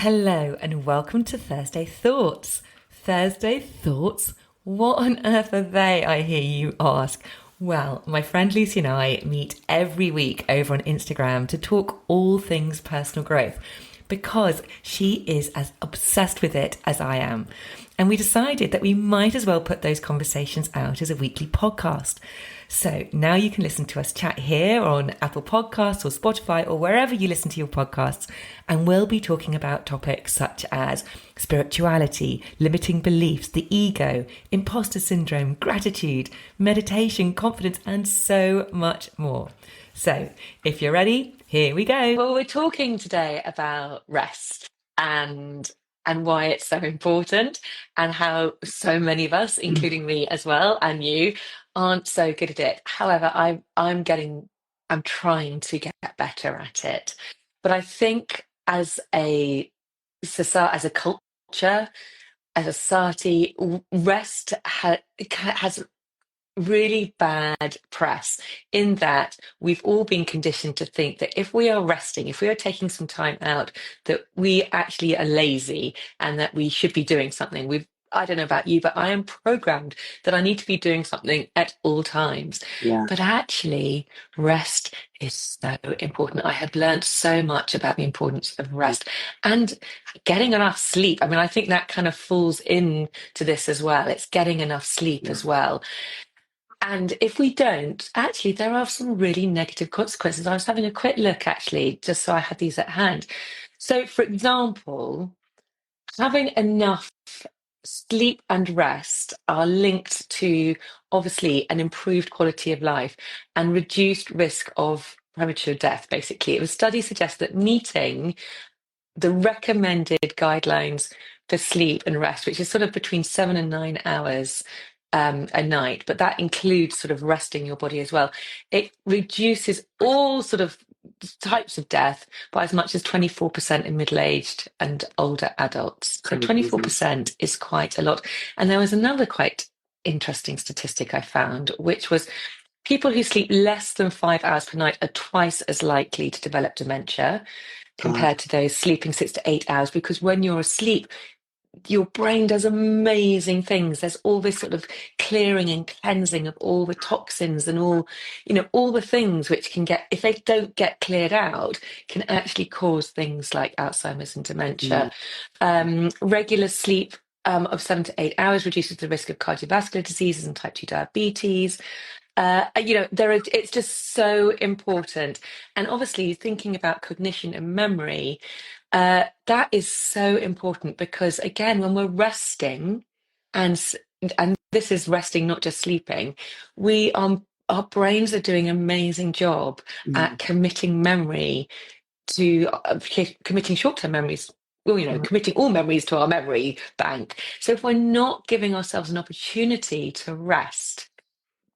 Hello and welcome to Thursday Thoughts. Thursday Thoughts? What on earth are they, I hear you ask? Well, my friend Lucy and I meet every week over on Instagram to talk all things personal growth because she is as obsessed with it as I am. And we decided that we might as well put those conversations out as a weekly podcast. So now you can listen to us chat here on Apple Podcasts or Spotify or wherever you listen to your podcasts. And we'll be talking about topics such as spirituality, limiting beliefs, the ego, imposter syndrome, gratitude, meditation, confidence, and so much more. So if you're ready, here we go. Well, we're talking today about rest and why it's so important and how so many of us, including me as well, and you, aren't so good at it. However, I'm trying to get better at it. But I think as a society, as a culture, as a society, rest has really bad press in that we've all been conditioned to think that if we are resting, if we are taking some time out, that we actually are lazy and that we should be doing something. I don't know about you, but I am programmed that I need to be doing something at all times. Yeah. But actually, rest is so important. I have learned so much about the importance of rest and getting enough sleep. I mean, I think that kind of falls into this as well. It's getting enough sleep Yeah. as well. And if we don't, actually, there are some really negative consequences. I was having a quick look, actually, just so I had these at hand. So, for example, having enough sleep and rest are linked to obviously an improved quality of life and reduced risk of premature death, basically. It was studies suggest that meeting the recommended guidelines for sleep and rest, which is sort of between 7 and 9 hours a night, but that includes sort of resting your body as well. It reduces all sort of types of death by as much as 24% in middle-aged and older adults. So Amazing. 24% is quite a lot. And there was another quite interesting statistic I found, which was people who sleep less than 5 hours per night are twice as likely to develop dementia God. compared to those sleeping 6 to 8 hours, because when you're asleep, your brain does amazing things. There's all this sort of clearing and cleansing of all the toxins and all the things which can get, if they don't get cleared out, can actually cause things like Alzheimer's and Yeah. dementia. Regular sleep of 7 to 8 hours reduces the risk of cardiovascular diseases and type 2 diabetes. It's just so important. And obviously, thinking about cognition and memory, that is so important because, again, when we're resting, and and this is resting, not just sleeping, our brains are doing an amazing job Mm. at committing memory to committing short-term memories. Well, Yeah. committing all memories to our memory bank. So if we're not giving ourselves an opportunity to rest,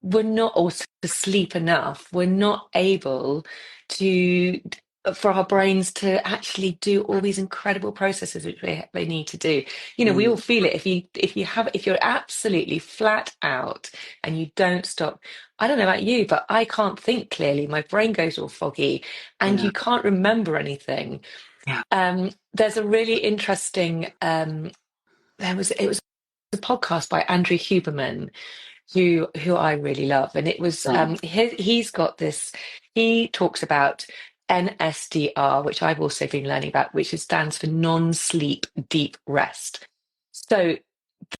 we're not also to sleep enough, we're not able to for our brains to actually do all these incredible processes which they need to do. We all Mm. feel it. If you're absolutely flat out and you don't stop, I don't know about you, but I can't think clearly. My brain goes all foggy and Yeah. you can't remember anything. Yeah. There's a really interesting it was a podcast by Andrew Huberman who I really love, and it was Same. he's got this. He talks about NSDR, which I've also been learning about, which stands for non-sleep deep rest. So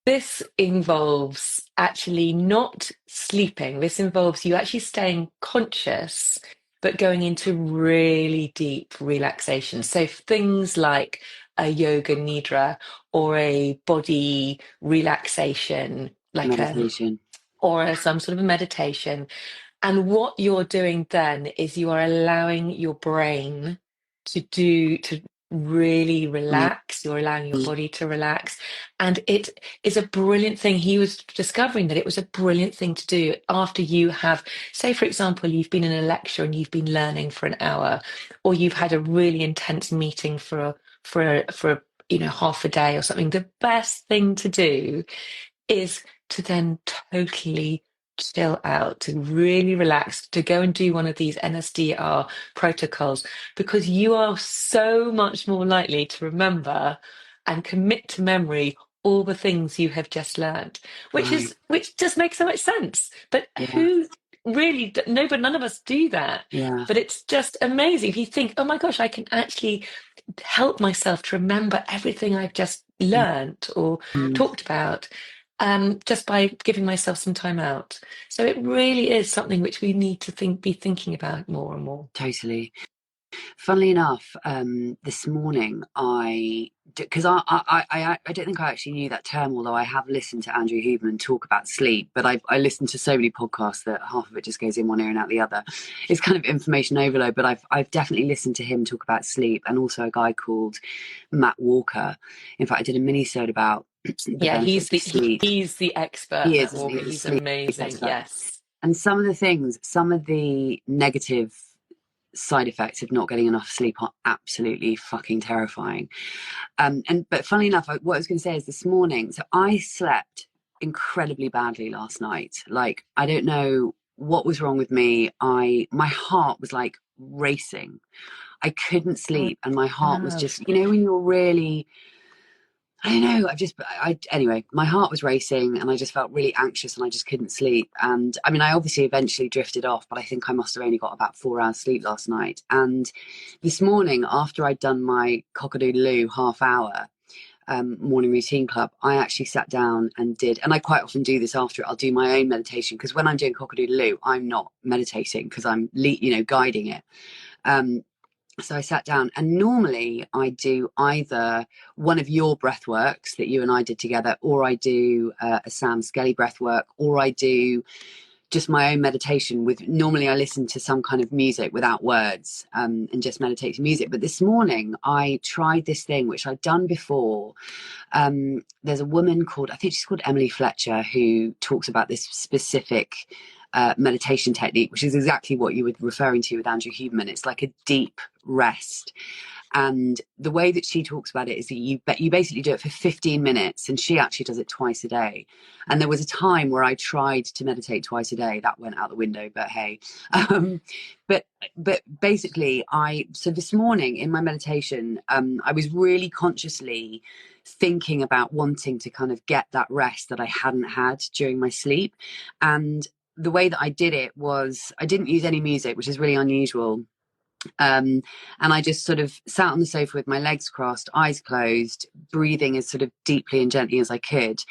this involves actually not sleeping. This involves you actually staying conscious, but going into really deep relaxation. So things like a yoga nidra or a body relaxation, like Meditation. some sort of a meditation. And what you're doing then is you are allowing your brain to really Mm. relax. You're allowing your body to relax. And it is a brilliant thing. He was discovering that it was a brilliant thing to do after you have, say, for example, you've been in a lecture and you've been learning for an hour, or you've had a really intense meeting for half a day or something. The best thing to do is to then totally chill out, to really relax, to go and do one of these NSDR protocols, because you are so much more likely to remember and commit to memory all the things you have just learned, Right. which just makes so much sense. But Yeah. who really, no, but none of us do that. Yeah. But it's just amazing if you think, oh my gosh, I can actually help myself to remember everything I've just learned or Mm, talked about, just by giving myself some time out. So it really is something which we need to be thinking about more and more. totally. Funnily enough, this morning because I don't think I actually knew that term, although I have listened to Andrew Huberman talk about sleep. But I listen to so many podcasts that half of it just goes in one ear and out the other. It's kind of information overload. But I've definitely listened to him talk about sleep, and also a guy called Matt Walker. In fact, I did a mini-sode about the Yeah, benefits of sleep. he's the expert, He Matt is, isn't he? Walker. He's a He's sleep amazing. expert. Yes. And some of the negative side effects of not getting enough sleep are absolutely fucking terrifying. But funnily enough, what I was going to say is this morning. So I slept incredibly badly last night. Like, I don't know what was wrong with me. My heart was like racing. I couldn't Oh, sleep, and my heart was love. just, when you're really, I don't know. Anyway, my heart was racing and I just felt really anxious and I just couldn't sleep. And I mean, I obviously eventually drifted off, but I think I must have only got about 4 hours sleep last night. And this morning, after I'd done my cock-a-doodle-oo half hour morning routine club, I actually sat down and I quite often do this after it, I'll do my own meditation, because when I'm doing cock-a-doodle-oo, I'm not meditating because I'm, guiding it. So I sat down, and normally I do either one of your breath works that you and I did together, or I do a Sam Skelly breath work, or I do just my own meditation with, normally I listen to some kind of music without words, and just meditate to music. But this morning I tried this thing which I'd done before. There's a woman called, I think she's called Emily Fletcher, who talks about this specific meditation technique, which is exactly what you were referring to with Andrew Huberman. It's like a deep rest. And the way that she talks about it is that you basically do it for 15 minutes, and she actually does it twice a day. And there was a time where I tried to meditate twice a day. That went out the window, but hey. But basically, so this morning in my meditation, I was really consciously thinking about wanting to kind of get that rest that I hadn't had during my sleep. And the way that I did it was I didn't use any music, which is really unusual. And I just sort of sat on the sofa with my legs crossed, eyes closed, breathing as sort of deeply and gently as I could,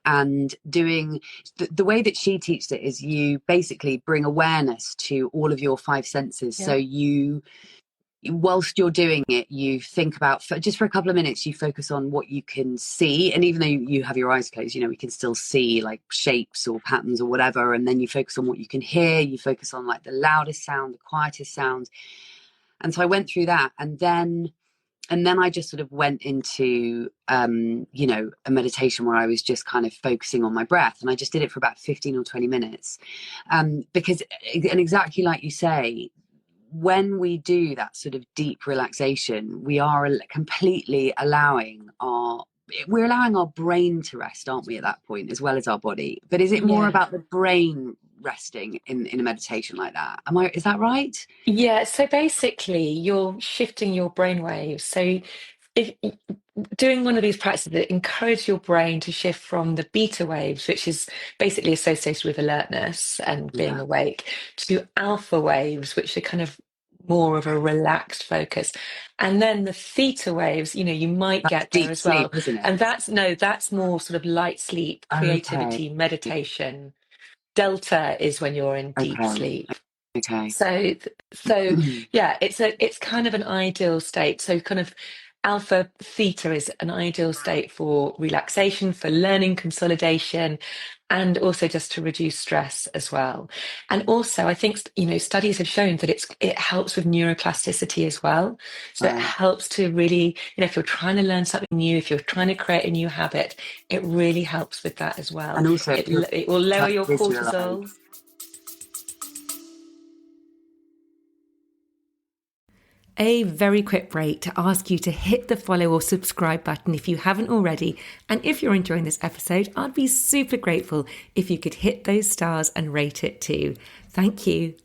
and doing the way that she teaches it is you basically bring awareness to all of your five senses. Yeah. So whilst you're doing it, you think about, just for a couple of minutes, you focus on what you can see. And even though you have your eyes closed, we can still see like shapes or patterns or whatever. And then you focus on what you can hear. You focus on like the loudest sound, the quietest sound. And so I went through that, and then I just sort of went into a meditation where I was just kind of focusing on my breath, and I just did it for about 15 or 20 minutes, because, and exactly like you say, when we do that sort of deep relaxation, we are completely we're allowing our brain to rest, aren't we, at that point, as well as our body? But is it more Yeah. about the brain resting in a meditation like that? Is that right? Yeah, so basically you're shifting your brain waves. So if doing one of these practices that encourage your brain to shift from the beta waves, which is basically associated with alertness and being Yeah. awake, to alpha waves, which are kind of more of a relaxed focus. And then the theta waves, you might That's get there deep as sleep, well. isn't it? And that's more sort of light sleep, Okay. creativity, meditation. Delta is when you're in deep Okay. sleep. Okay. So yeah, it's kind of an ideal state. So kind of alpha theta is an ideal state for relaxation, for learning consolidation, and also just to reduce stress as well. And also, I think studies have shown that it helps with neuroplasticity as well. So it Right. helps to really, if you're trying to learn something new, if you're trying to create a new habit, it really helps with that as well. And also, if you're It will lower trying your to visualize, cortisol. a very quick break to ask you to hit the follow or subscribe button if you haven't already. And if you're enjoying this episode, I'd be super grateful if you could hit those stars and rate it too. Thank you.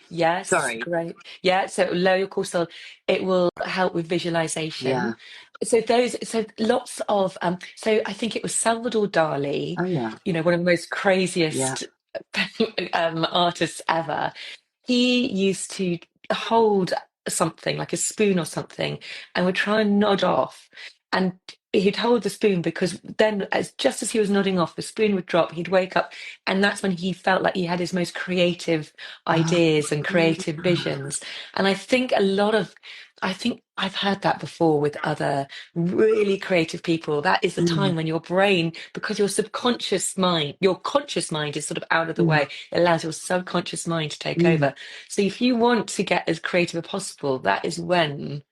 Yes, Sorry. great. Yeah, so lower your cortisol, it will help with Yeah. visualization. So lots of so I think it was Salvador Dali, Oh yeah. one of the most Yeah. craziest artists ever. He used to hold something like a spoon or something and would try and nod off. And he'd hold the spoon because then, just as he was nodding off, the spoon would drop, he'd wake up, and that's when he felt like he had his most creative Oh, ideas and creative visions. And I think I've heard that before with other really creative people. That is the time mm, when your brain, because your conscious mind is sort of out of the mm, way, it allows your subconscious mind to take mm, over. So if you want to get as creative as possible, that is when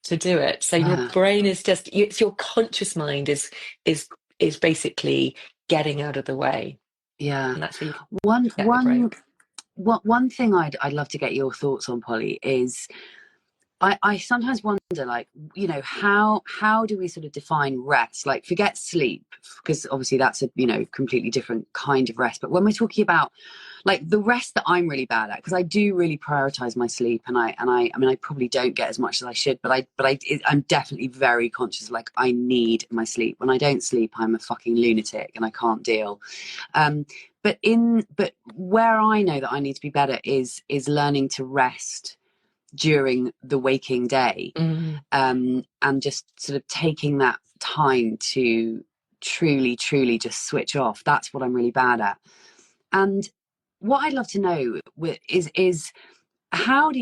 to do it. So your yeah. brain is just, it's your conscious mind is is basically getting out of the way. Yeah. And that's where you can One get the one break. one thing I'd love to get your thoughts on, Polly, is I sometimes wonder, like, how do we sort of define rest? Like, forget sleep, because obviously that's a, completely different kind of rest. But when we're talking about like the rest that I'm really bad at, because I do really prioritize my sleep, and I mean, I probably don't get as much as I should, but I'm definitely very conscious. Like, I need my sleep. When I don't sleep, I'm a fucking lunatic, and I can't deal. Um, but where I know that I need to be better is learning to rest during the waking day, Mm. and just sort of taking that time to truly just switch off. That's what I'm really bad at. And what I'd love to know is how do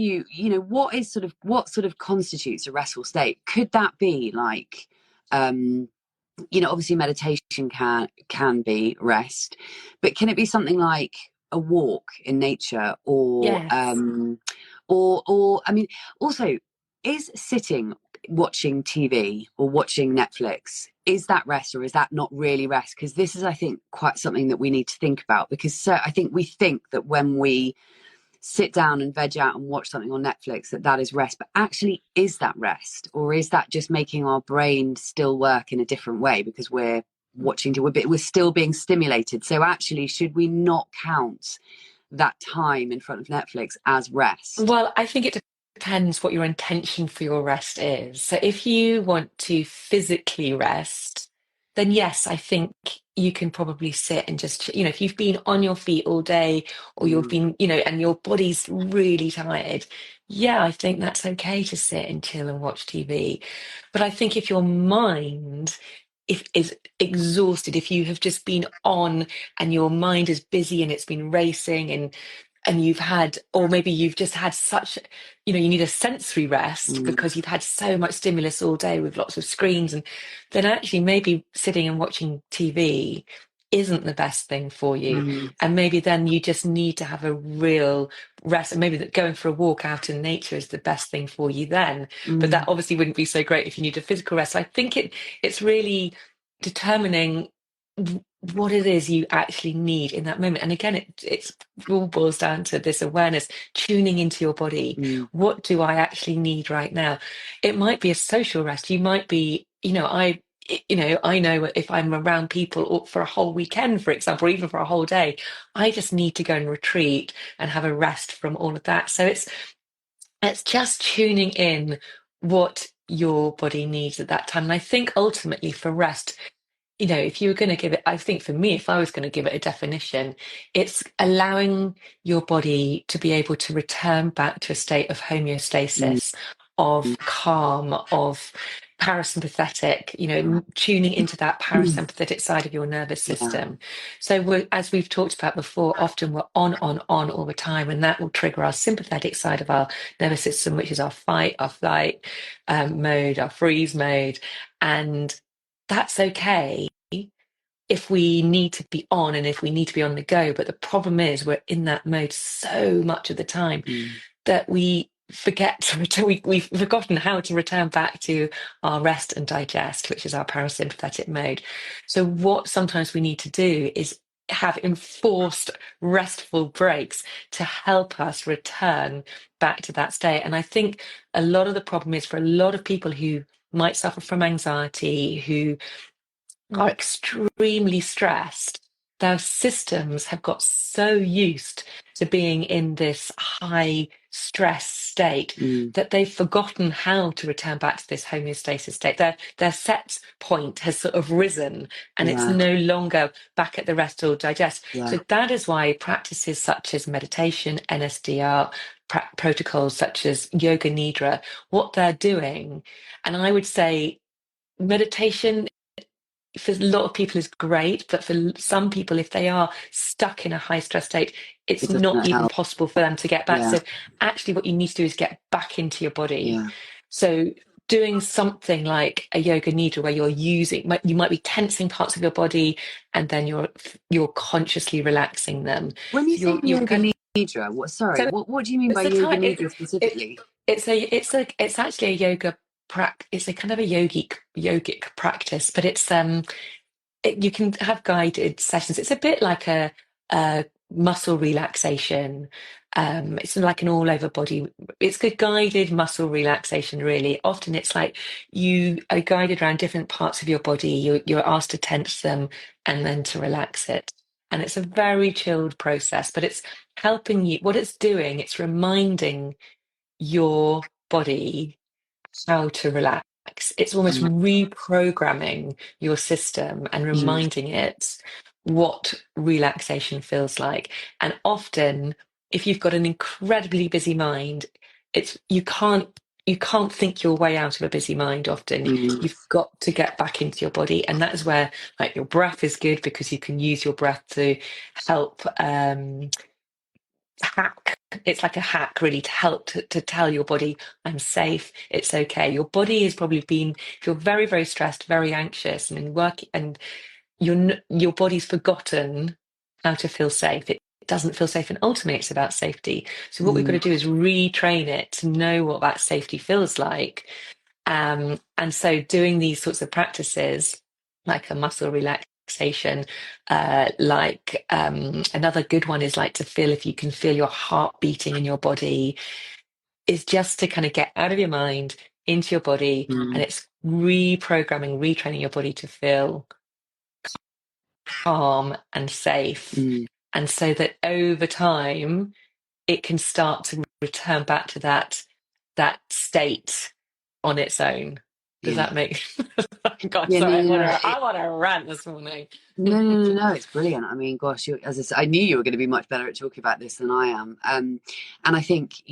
what sort of constitutes a restful state? Could that be like, obviously meditation can be rest, but can it be something like a walk in nature, Yes. or I mean, also, is sitting watching TV or watching Netflix, is that rest, or is that not really rest? Because this is, I think, quite something that we need to think about, because I think we think that when we sit down and veg out and watch something on Netflix, that is rest. But actually, is that rest, or is that just making our brain still work in a different way because we're still being stimulated? So actually, should we not count that time in front of Netflix as rest? Well, I think it depends what your intention for your rest is. So if you want to physically rest, then yes, I think you can probably sit and just, if you've been on your feet all day, or you've Mm, been, and your body's really tired, yeah, I think that's okay to sit and chill and watch TV. But I think if your mind if is exhausted, if you have just been on and your mind is busy and it's been racing, and you've had, or maybe you've just had such, you need a sensory rest mm, because you've had so much stimulus all day with lots of screens, and then actually maybe sitting and watching TV isn't the best thing for you. mm, And maybe then you just need to have a real rest, and maybe that going for a walk out in nature is the best thing for you then. But that mm, obviously wouldn't be so great if you need a physical rest. So I think it's really determining what it is you actually need in that moment. And again, it's all boils down to this awareness, tuning into your body. mm, What do I actually need right now? It might be a social rest. You might be, I know if I'm around people for a whole weekend, for example, or even for a whole day, I just need to go and retreat and have a rest from all of that. So it's just tuning in what your body needs at that time. And I think ultimately for rest, if you were going to give it, I think for me, if I was going to give it a definition, it's allowing your body to be able to return back to a state of mm, homeostasis, of calm, of parasympathetic, tuning into that mm. parasympathetic side of your nervous Yeah. system. So as we've talked about before, often we're on all the time, and that will trigger our sympathetic side of our nervous system, which is our fight, our flight mode, our freeze mode. And that's okay if we need to be on and if we need to be on the go. But the problem is we're in that mode so much of the time Mm, that we forget to return, we've forgotten how to return back to our rest and digest, which is our parasympathetic mode. So what sometimes we need to do is have enforced restful breaks to help us return back to that state. And I think a lot of the problem is for a lot of people who might suffer from anxiety, who are extremely stressed, their systems have got so used to being in this high stress state Mm. that they've forgotten how to return back to this homeostasis state. Their set point has sort of risen and it's Yeah. no longer back at the rest or digest. Yeah. So that is why practices such as meditation, NSDR, protocols such as yoga nidra, what they're doing, and I would say meditation for a lot of people is great, but for some people, if they are stuck in a high stress state, it's It not doesn't even help. possible for them to get back. Yeah. So actually what you need to do is get back into your body. Yeah. So doing something like a yoga nidra where you might be tensing parts of your body and then you're consciously relaxing them. When you So say you're yoga kind of, nidra, so what do you mean it's by the yoga time nidra it specifically? it's actually a it's a kind of a yogic practice, but you can have guided sessions. It's a bit like a muscle relaxation. It's like an all over body. It's a guided muscle relaxation, really. Often it's like you are guided around different parts of your body. You're asked to tense them and then to relax it. And it's a very chilled process, but it's helping you. What it's doing, it's reminding your body how to relax. It's almost Mm. reprogramming your system and Mm. reminding it what relaxation feels like. And often, if you've got an incredibly busy mind, it's you can't think your way out of a busy mind often. Mm. You've got to get back into your body. And that is where like your breath is good because you can use your breath to help hack. It's like a hack really to help to tell your body I'm safe, it's okay. Your body has probably been, if you're very very stressed, very anxious and in work, and your body's forgotten how to feel safe. It doesn't feel safe, and ultimately it's about safety. So what we've got to Mm. do is retrain it to know what that safety feels like. And so doing these sorts of practices, like a muscle relaxation, another good one is like to feel if you can feel your heart beating in your body, is just to kind of get out of your mind into your body, and Mm. it's reprogramming, retraining your body to feel calm and safe. Mm. And so that over time, it can start to return back to that state on its own. Does Yeah. that make God, Yeah. No. sorry, No. No. I want to rant this morning. No, no, no, no, it's brilliant. I mean, gosh, as I said, I knew you were going to be much better at talking about this than I am. And I think,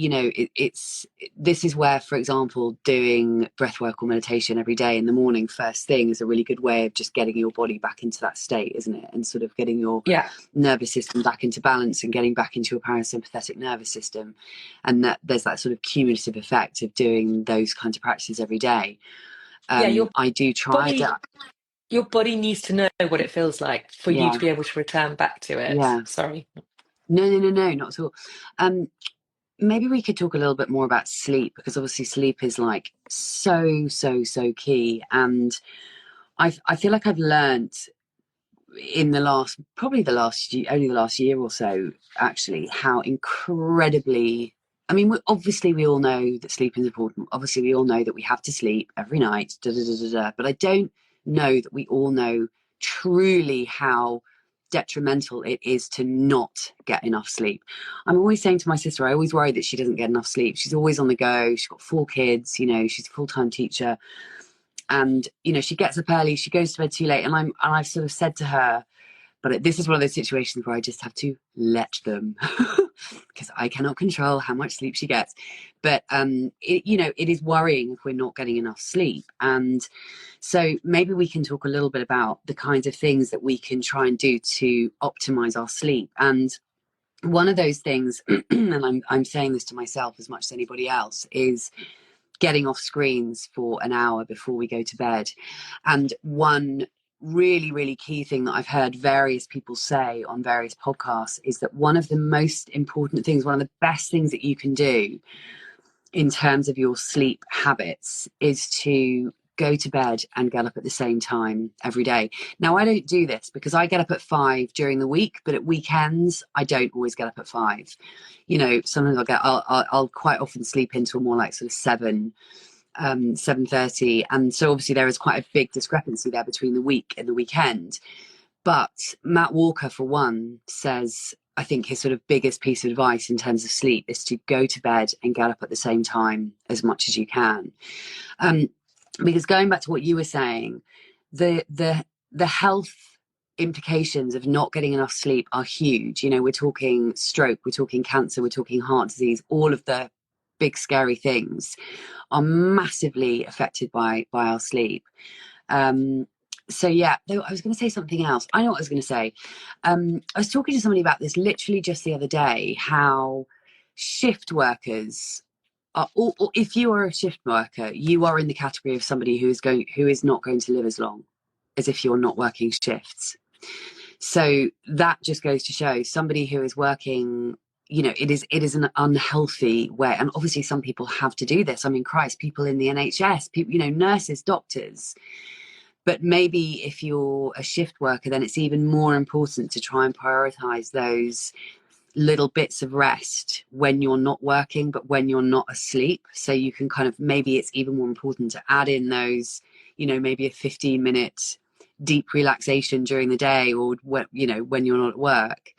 this is where, for example, doing breathwork or meditation every day in the morning, first thing, is a really good way of just getting your body back into that state, isn't it? And sort of getting your Yeah. nervous system back into balance and getting back into your parasympathetic nervous system. And that there's that sort of cumulative effect of doing those kinds of practices every day. Yeah, your I do try body that. your body needs to know what it feels like for you Yeah. to be able to return back to it. Yeah. Sorry. No, no, no, no, not at all. Um, Maybe we could talk a little bit more about sleep, because obviously sleep is like so, so, so key. And I feel like I've learned in the last, probably the last year, only the last year or so, actually, how incredibly. I mean, obviously we all know that sleep is important. Obviously we all know that we have to sleep every night. Da, da, da, da, da. But I don't know that we all know truly how detrimental it is to not get enough sleep. I'm always saying to my sister, I always worry that she doesn't get enough sleep. She's always on the go. She's got 4 kids. She's a full-time teacher, and she gets up early. She goes to bed too late, and I've sort of said to her, but this is one of those situations where I just have to let them, because I cannot control how much sleep she gets. But it is worrying if we're not getting enough sleep. And so maybe we can talk a little bit about the kinds of things that we can try and do to optimize our sleep. And one of those things, and I'm saying this to myself as much as anybody else, is getting off screens for an hour before we go to bed. And one really, really key thing that I've heard various people say on various podcasts is that one of the most important things, one of the best things that you can do in terms of your sleep habits, is to go to bed and get up at the same time every day. Now, I don't do this because I get up at 5 during the week, but at weekends, I don't always get up at 5. You know, sometimes I'll quite often sleep into a more like sort of 7:30, and so obviously there is quite a big discrepancy there between the week and the weekend. But Matt Walker, for one, says, I think his sort of biggest piece of advice in terms of sleep is to go to bed and get up at the same time as much as you can. Because going back to what you were saying, the health implications of not getting enough sleep are huge. You know, we're talking stroke, we're talking cancer, we're talking heart disease. All of the big scary things are massively affected by our sleep. So yeah, though I was going to say something else. I know what I was going to say. I was talking to somebody about this literally just the other day, how shift workers are, or if you are a shift worker, you are in the category of somebody who is not going to live as long as if you're not working shifts. So that just goes to show somebody who is working, you know, it is an unhealthy way. And obviously some people have to do this. I mean, Christ, people in the NHS, people, you know, nurses, doctors. But maybe if you're a shift worker, then it's even more important to try and prioritize those little bits of rest when you're not working, but when you're not asleep. So you can kind of, maybe it's even more important to add in those, you know, maybe a 15-minute deep relaxation during the day, or you know, when you're not at work.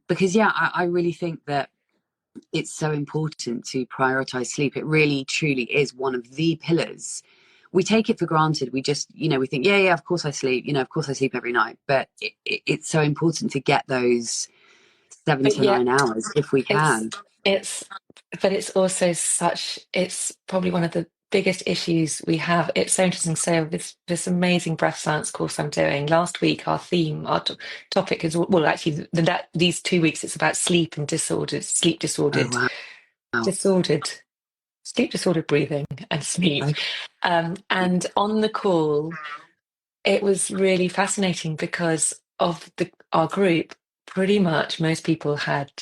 Because yeah, I really think that it's so important to prioritize sleep. It really truly is one of the pillars. We take it for granted. We just, you know, we think, yeah, of course I sleep, you know, of course I sleep every night. But it's so important to get those 7 But to yeah, 9 hours if we it's can. it's but it's also it's probably one of the biggest issues we have. It's so interesting. So this amazing breath science course I'm doing last week, our theme, topic is, well, actually these 2 weeks it's about sleep and Oh, wow. disordered sleep disordered breathing and sleep. Okay. And on the call, it was really fascinating because of our group, pretty much most people had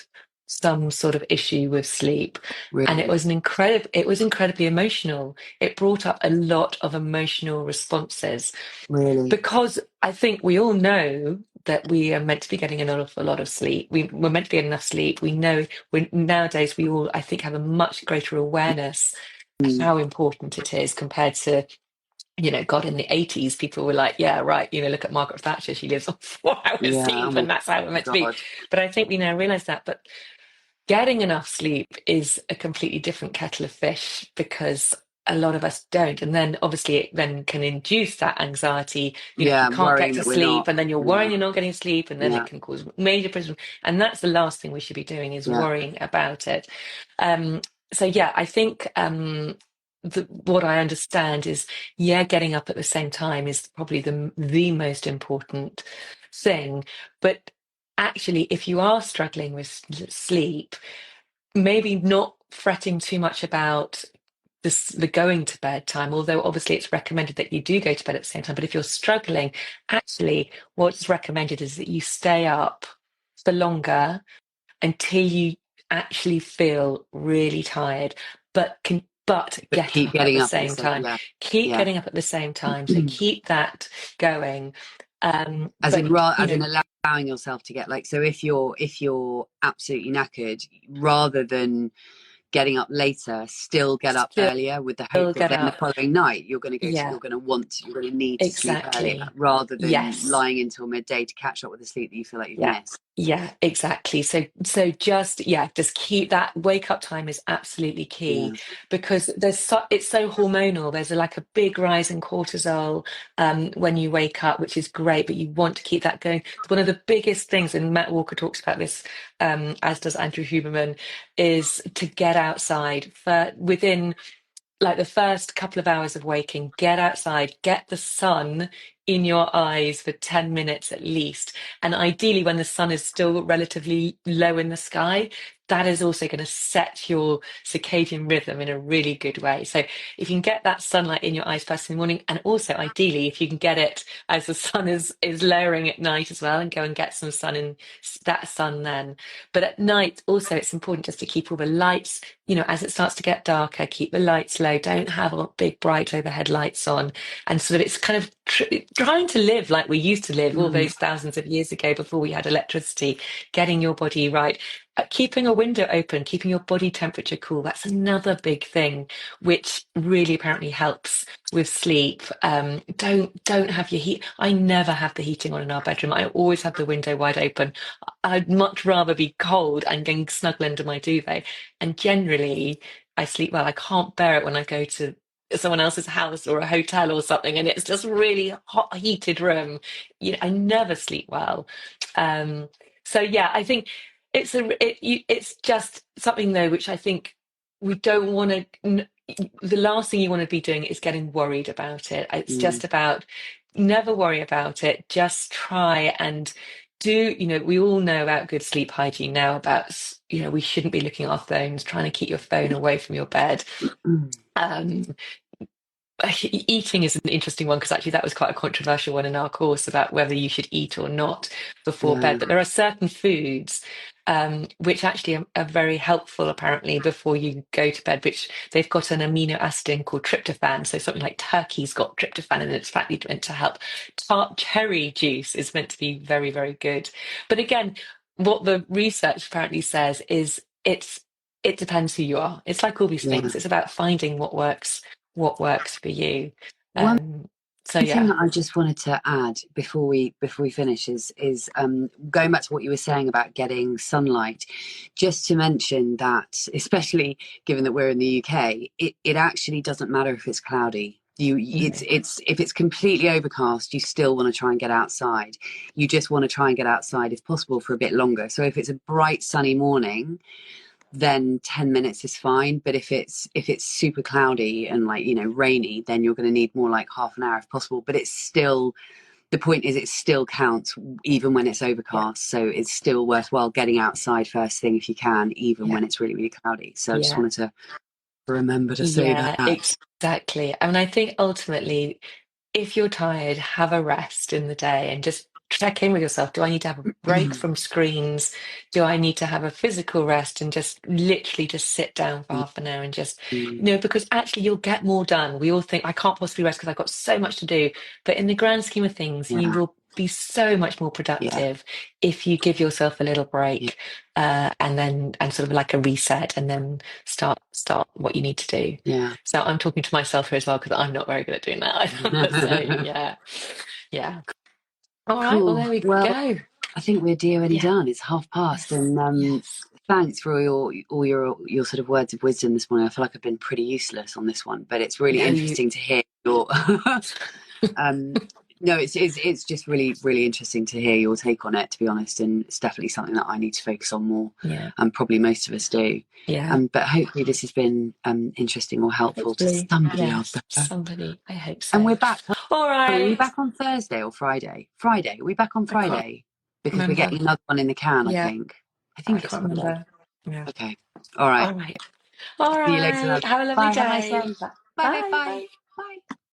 some sort of issue with sleep. And Really, it was incredibly emotional. It brought up a lot of emotional responses really. because I think we all know that we are meant to be getting a lot of sleep. We're meant to be getting enough sleep. We know nowadays we all, I think, have a much greater awareness of Mm, how important it is compared to, you know, God, in the 80s, people were like, yeah, right, you know, look at Margaret Thatcher, she lives on 4 hours yeah. Oh sleep, my and that's how we're meant to be. God. But I think we now realize that. But getting enough sleep is a completely different kettle of fish because a lot of us don't. And then obviously it then can induce that anxiety. You know, if you Yeah, can't get worrying to that we're sleep not. and then you're Yeah, worrying you're not getting sleep, and then it yeah, can cause major problems. And that's the last thing we should be doing, is yeah. worrying about it. Um, so yeah, I think what I understand is, yeah, getting up at the same time is probably the most important thing. But actually, if you are struggling with sleep, maybe not fretting too much about the going to bed time, although obviously it's recommended that you do go to bed at the same time. But if you're struggling, actually what's recommended is that you stay up for longer until you actually feel really tired, but But getting keep up at getting the up at the same same. time. Yeah, Keep yeah. getting up at the same time. So keep that going. As in, But you as in know, allowing yourself to get like. So if you're absolutely knackered, rather than getting up later, still get up still earlier with the hope that get then the up. following night you're going to go to, Yeah, you're going to need to sleep earlier, exactly. rather than Yes. lying until midday to catch up with the sleep that you feel like you've Yeah. missed. Yeah, exactly. So just keep that wake up time is absolutely key, Yeah, because it's so hormonal. There's like a big rise in cortisol when you wake up, which is great, but you want to keep that going. One of the biggest things, and Matt Walker talks about this, as does Andrew Huberman, is to get outside within like the first couple of hours of waking. Get outside, get the sun in your eyes for 10 minutes at least. And ideally, when the sun is still relatively low in the sky, that is also going to set your circadian rhythm in a really good way. So if you can get that sunlight in your eyes first in the morning, and also ideally if you can get it as the sun is lowering at night as well, and go and get some sun in that sun then. But at night also it's important just to keep all the lights, as it starts to get darker, keep the lights low. Don't have a big bright overhead lights on, and sort of it's kind of trying to live like we used to live all Mm, those thousands of years ago before we had electricity, getting your body right. Keeping a window open, keeping your body temperature cool, that's another big thing, which really apparently helps with sleep. Don't have your heat. I never have the heating on in our bedroom. I always have the window wide open. I'd much rather be cold and getting snuggle under my duvet. And generally, I sleep well. I can't bear it when I go to someone else's house or a hotel or something, and it's just really hot, heated room. I never sleep well. So yeah, I think it's just something though which I think we don't want to. The last thing you want to be doing is getting worried about it. It's mm, just about never worry about it. Just try and do. We all know about good sleep hygiene now. About we shouldn't be looking at our phones. Trying to keep your phone away from your bed. mm. Um, Eating is an interesting one because actually that was quite a controversial one in our course about whether you should eat or not before bed. Yeah, But there are certain foods which actually are very helpful apparently before you go to bed, which they've got an amino acid in called tryptophan. So something like turkey's got tryptophan and it's fatly meant to help. Tart cherry juice is meant to be very, very good. But again, what the research apparently says is it depends who you are. It's like all these yeah. things. It's about finding what works for you. One So thing yeah. that I just wanted to add before we finish is going back to what you were saying about getting sunlight. Just to mention that, especially given that we're in the UK, it actually doesn't matter if it's cloudy. No. It's if it's completely overcast, you still want to try and get outside. You just want to try and get outside if possible for a bit longer. So if it's a bright sunny morning, then 10 minutes is fine. But if it's super cloudy and like rainy, then you're going to need more like half an hour if possible. But it's still, the point is it still counts even when it's Yeah. overcast, so it's still worthwhile getting outside first thing if you can, even Yeah. when it's really, really cloudy. So I just Yeah. wanted to remember to say Yeah, that. exactly. I mean, I think ultimately, if you're tired, have a rest in the day and just check in with yourself. Do I need to have a break from screens? Do I need to have a physical rest and just literally just sit down for half an hour and just, because actually you'll get more done. We all think, I can't possibly rest because I've got so much to do. But in the grand scheme of things, you Yeah, will be so much more yeah, productive if you give yourself a little yeah, break, and sort of like a reset, and then start what you need to do. yeah. So I'm talking to myself here as well because I'm not very good at doing that either. So yeah, yeah. All right. Well, Cool. there we Well, go. I think we're already Yeah. done. It's half past, Yes. and Yes. thanks for all your sort of words of wisdom this morning. I feel like I've been pretty useless on this one, but it's really No, you. interesting to hear your. um, no, it's just really, really interesting to hear your take on it, to be honest, and it's definitely something that I need to focus on more, Yeah. and probably most of us do. Yeah. But hopefully this has been interesting or helpful to Hopefully. somebody out Yes. there. Somebody. I hope And we're so. back. All Sorry, are we right. back on Thursday or Friday? Friday. Are we back on I can't Friday? Because we're remember. getting another one in the can, I Yeah. think. I I think it's can't Friday. remember. Yeah. Okay. All right. All right. All See you later, love. right. Have a lovely Bye. Have a nice day. day. Bye. Bye, bye, Bye. bye. Bye. Bye.